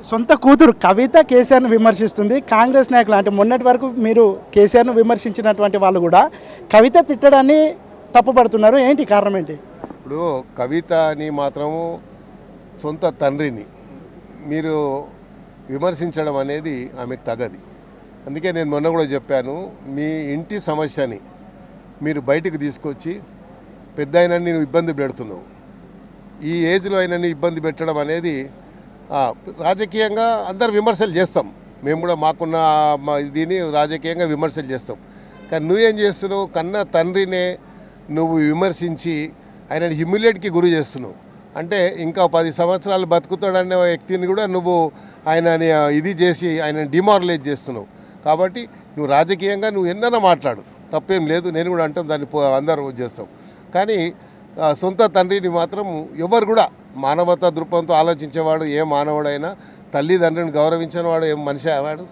సొంత కూతురు కవిత కేసీఆర్ను విమర్శిస్తుంది. కాంగ్రెస్ నాయకులు అంటే మొన్నటి వరకు మీరు కేసీఆర్ను విమర్శించినటువంటి వాళ్ళు కూడా కవిత తిట్టడాన్ని తప్పుపడుతున్నారు. ఏంటి కారణం ఏంటి? ఇప్పుడు కవిత అని మాత్రము సొంత తండ్రిని మీరు విమర్శించడం అనేది ఆమెకు తగది. అందుకే నేను మొన్న కూడా చెప్పాను, మీ ఇంటి సమస్యని మీరు బయటకు తీసుకొచ్చి పెద్ద అయినా నేను ఇబ్బంది పెడుతున్నావు, ఈ ఏజ్లో అయినా ఇబ్బంది పెట్టడం అనేది రాజకీయంగా అందరు విమర్శలు చేస్తాం. మేము కూడా మాకున్న దీన్ని రాజకీయంగా విమర్శలు చేస్తాం. కానీ నువ్వేం చేస్తున్నావు? కన్న తండ్రినే నువ్వు విమర్శించి ఆయనని హ్యూమిలేట్కి గురి చేస్తున్నావు. అంటే ఇంకా 10 సంవత్సరాలు బతుకుతాడనే వ్యక్తిని కూడా నువ్వు ఆయనని ఇది చేసి ఆయనని డిమారలైజ్ చేస్తున్నావు. కాబట్టి నువ్వు రాజకీయంగా నువ్వు ఎన్నైనా మాట్లాడు, తప్పేం లేదు. నేను కూడా అంటాం, దాన్ని అందరూ చేస్తాం. కానీ సొంత తండ్రిని మాత్రం ఎవరు కూడా మానవతా దృక్పథంతో ఆలోచించేవాడు ఏ మానవుడైనా తల్లిదండ్రిని గౌరవించిన వాడు ఏం మనిషి వాడు?